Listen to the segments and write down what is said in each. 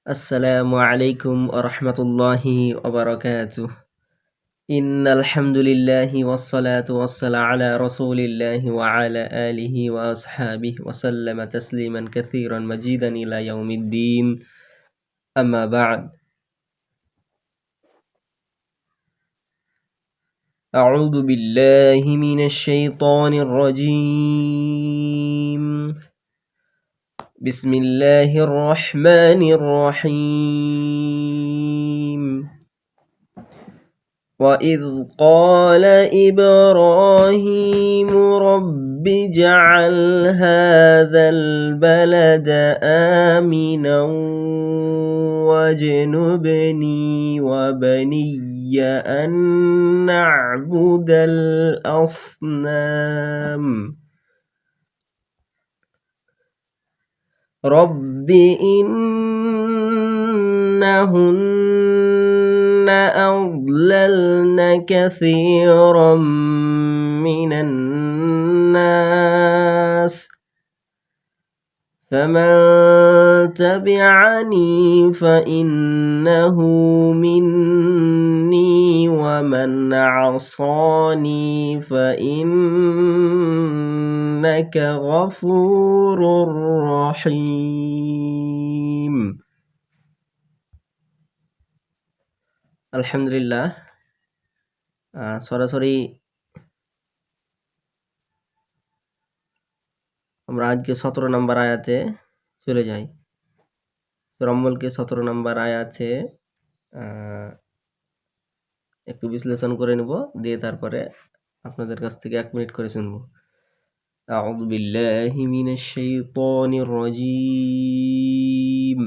السلام عليكم ورحمة الله وبركاته. إن الحمد لله والصلاة والسلام على رسول الله وعلى آله وأصحابه وسلم تسليما كثيرا مجيدا إلى يوم الدين. أما بعد، أعوذ بالله من الشيطان الرجيم. بسم الله الرحمن الرحيم. وإذ قال إبراهيم رب اجعل هذا البلد آمنا واجنبني وبني أن نعبد الأصنام رب إنهن أضللن كثيرا من الناس فمن تبعني فإنه مني ومن عصاني فإنك غفور رحيم. আলহামদুলিল্লাহ, সরাসরি আমরা আজকে 17 নম্বর আয়াতে চলে যাই। সূরা মুলকে 17 নম্বর আয়াতে একটু বিশ্লেষণ করে নেব, দিয়ে তারপরে আপনাদের কাছ থেকে 1 মিনিট করে শুনবো। আউযু বিল্লাহি মিনাশ শাইতানির রাজীম।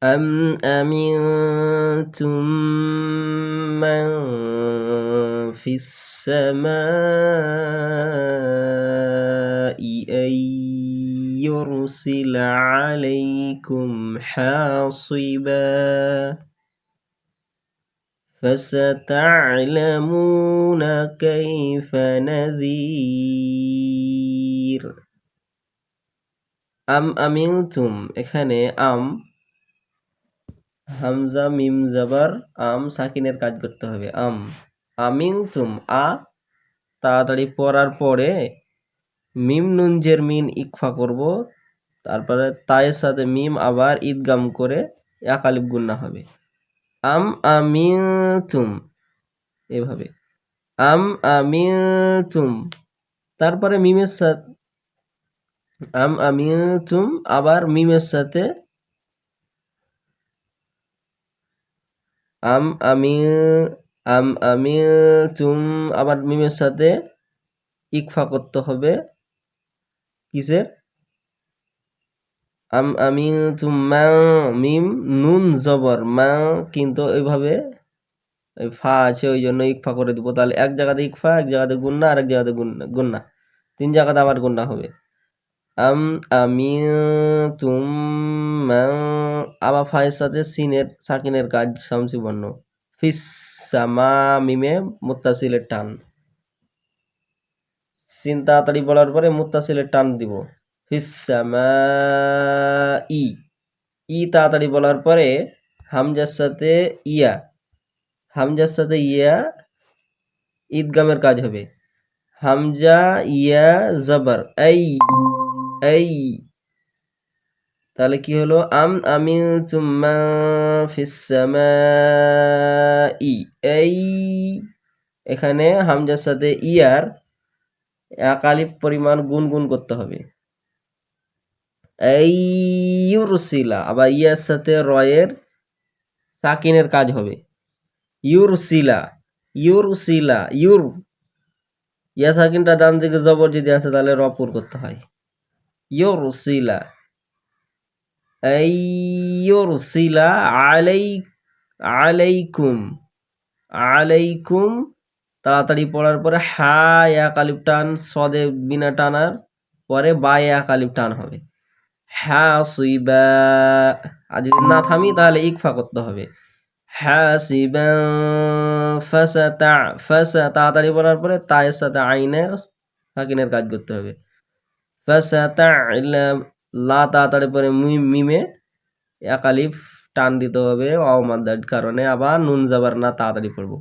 أم أمنتم من في السماء أن يرسل عليكم حاصبا فستعلمون كيف نذير। أم أمنتم, এখানে আম হামজা মিম জবর আম সাকিনের কাজ করতে হবে। আমিনতুম, তাড়াতাড়ি পড়ার পরে মিম নুন জের মিন ইকফা করব, তারপরে তায়ের সাথে মিম আবার ইদগাম করে এক আলিফ গুন্না হবে। আমিনতুম, এভাবে আমিনতুম, তারপরে মিমের সাথে আমিনতুম আবার মিমের সাথে আমিনতুম আবার মিমের সাথে ইকফা করতে হবে। কিসের? আমিনতুম মা, মিম নুন জবর মা, কিন্তু এইভাবে ফা আছে ওই জন্য ইকফা করে দিব। তাহলে এক জায়গাতে ইকফা, এক জায়গাতে গুন্না, আর এক জায়গাতে গুন্না, 3 জায়গাতে আবার গুন্না হবে। আমিনতুম মা, আবার ফায়ের সাথে সিনের সাকিনের কাজ শামসি বর্ণ। ফিস সামা, মিমে মুত্তাসিলের টান। সিন তাড়াতাড়ি বলার পরে মুত্তাসিলের টান দিব। ফিস সামা ই তাড়াতাড়ি বলার পরে হামজার সাথে ইয়া ঈদগামের কাজ হবে। হামজা ইয়া জবর এই, তাহলে কি হলো? আমিনতুম মান ফিস সামাই, এই, এখানে হামজার সাথে ইয়ার এক আলিফ পরিমাণ গুনগুন করতে হবে। এই ইউরসিলা, আবার ইয়ার সাথে রয়ের সাকিনের কাজ হবে। ইউরসিলা, ইয়া সাকিনটা ডান দিকে জবর যদি আছে তাহলে রপুর করতে হয়। ইউরসিলা, এই ইউরসিলা আলাইকুম, তাড়াতাড়ি পড়ার পরে হা এক আলিফ টান, সদে বিনা টানার পরে বা এক আলিফ টান হবে। হাসিবা, আর যদি না থামি তাহলে ইকফা করতে হবে। হাসিবান ফাসা, তাড়াতাড়ি বলার পরে তায়ের সাথে আইনের সাকিনের কাজ করতে হবে। ফাসাতা'লাম লা তাড়াতাড়ি পরে মিমে এক আলিফ টান দিতে হবে ওয়াও মাদ্দার কারণে, আবার নুন জাবার না তাড়াতাড়ি পড়বো।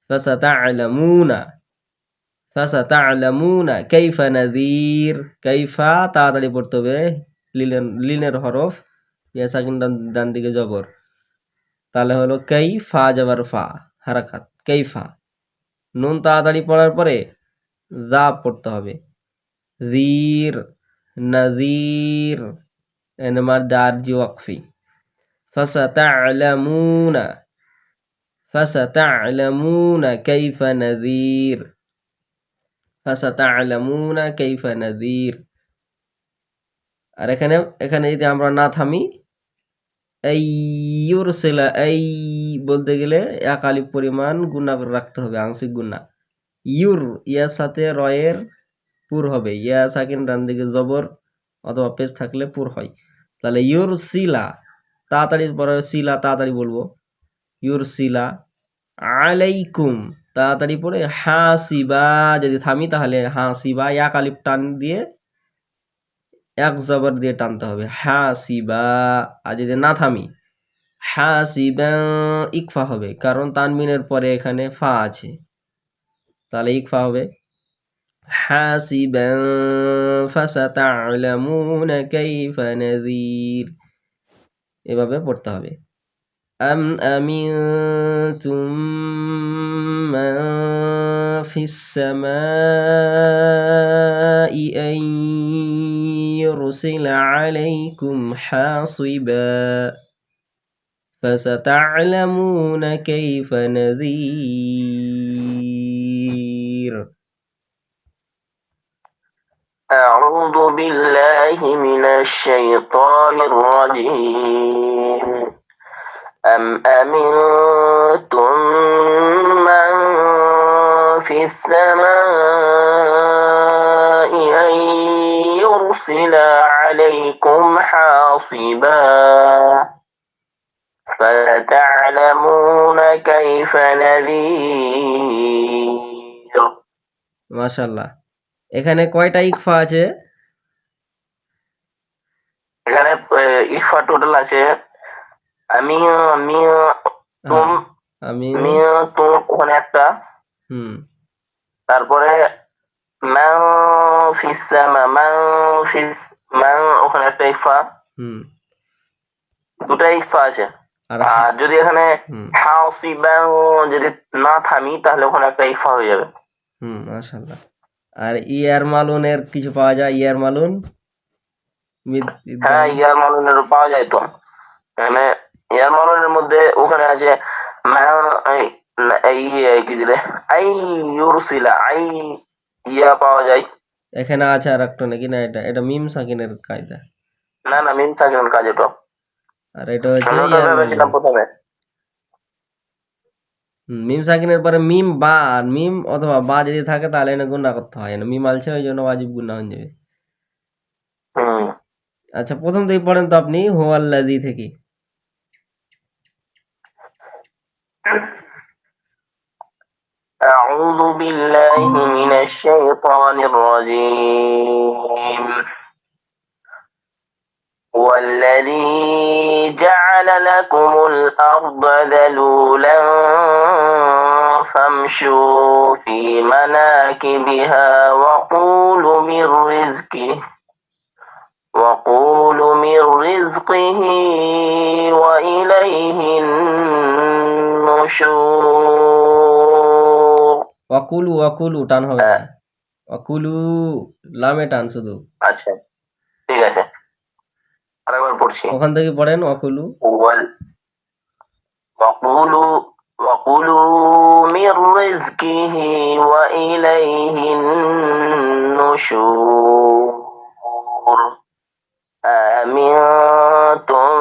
ফাসাতা'লামুনা ফাসাতা'লামুনা কাইফা নাযীর, কাইফা তাড়াতাড়ি পড়তে হবে, লিনের হরফ, ইয়া সাকিন ডান দিকে জবর, তাহলে হলো কাইফা জাবার ফা হারাকাত কাইফা। নুন তাড়াতাড়ি পড়ার পরে যা পড়তে হবে, যীর নাযীর এনমার দারজি ওয়াকফি। ফাসাতা'লামুনা ফাসাতা'লামুনা কাইফা নাযীর ফাসাতা'লামুনা কাইফা নাযীর। আর এখানে যদি আমরা না থামি, এই ইউরসিলা এই বলতে গেলে এক আলিফ পরিমাণ গুণা করে রাখতে হবে, আংশিক গুণা। ইউর ইয়ার সাথে রয়ের পুর হবে, ইয়া সাকিন ডান দিকে জবর অথবা পেশ থাকলে পুর হয়, তাহলে ইউর সিলা তাড়াতাড়ি পরে সিলা তাড়াতাড়ি বলবো, ইউর সিলা আলাইকুম তাড়াতাড়ি পড়ে হাসিবা, যদি থামি তাহলে হাসিবা এক আলিফ টান দিয়ে এক জবর দিয়ে টানতে হবে হাসিবা। আর যদি না থামি হাসিবা ইকফা হবে, কারণ তানবিনের পরে এখানে ফা আছে, তাহলে ইকফা হবে হাসিবা ফাসাতা'লামুনা কাইফা নাযীর, এভাবে পড়তে হবে। আম আমিনতুম মান ফিস সামাই আন ইউরসিলা আলাইকুম হাসিবা ফাসাতা'লামুনা কাইফা নাযীর। أعوذ بالله من الشيطان الرجيم أم أمنتم من في السماء أن يرسل عليكم حاصبا فستعلمون كيف نذير। মাশাআল্লাহ। এখানে কয়টা ইকফা আছে? এখানে ইকফা টোটাল আছে আমি তুম ওখানে একটা, তারপরে ওখানে একটা ইকফা, দুটা ইকফা আছে। আর যদি এখানে যদি না থামি তাহলে ওখানে একটা ইকফা হয়ে যাবে। মাশাআল্লাহ। আর ইয়ার মালুনের কিছু পাওয়া যায়? ইয়ার মালুন? হ্যাঁ, ইয়ার মালুনের পাওয়া যায় তো। এখানে ইয়ার মালুনের মধ্যে ওখানে আছে কি দিলে আই ইউরসিলা আই ইয়া পাওয়া যায়। এখানে আছে আর একটা নাকি? না, এটা মিম সাকিনের কায়দা। না মিম সাকিনের কাজ এটা। আর এটা হচ্ছে ইয়ার মালুন প্রথমে মিম সাকিনের পরে মিম বা, আর মিম অথবা বা যদি থাকে তাহলে না গুনাহ করতে হয় না, মিম আলছে ওই জন্য ওয়াজিব গুনাহ হয়ে যাবে। আচ্ছা, প্রথম থেকে পড়েন তো আপনি হুয়াল্লাযী থেকে। أعوذ بالله من الشيطان الرجيم والذي جعل لكم الأرض ذلولا فامشوا في مناكبها وكلوا من رزقه وإليه النشور। ওয়াকুলু টান হবে না, ওয়াকুলু লামে টান শুধু। আচ্ছা, ঠিক আছে, আরেকবার পড়ছি, ওখান থেকে পড়েন ওয়াকুলু। وكلوا من رزقه وإليه النشور أأمنتم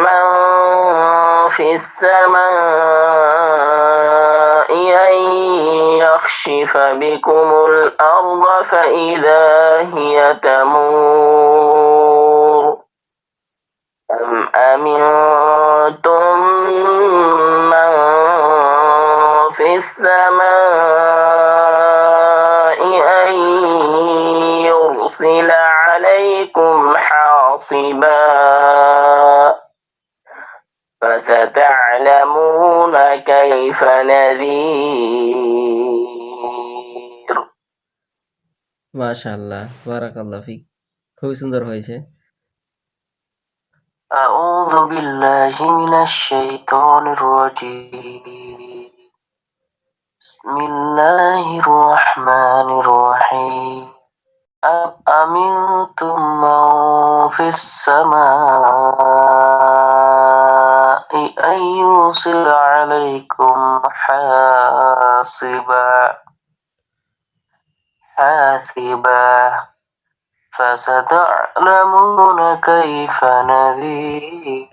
من في السماء أن يخسف بكم الأرض فإذا هي تمور أم أمنتم من في السماء أن يرسل عليكم حاصبا فستعلمون كيف نذير মাশাআল্লাহ, বারাকাল্লাহ ফিক। খুবই সুন্দর হয়েছে। أعوذ بالله من الشيطان الرجيم بسم الله الرحمن الرحيم أم أمنتم من في السماء أن يرسل عليكم حاسبا فستعلمون كيف نذير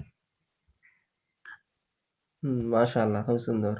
মাশাআল্লাহ, খুব সুন্দর।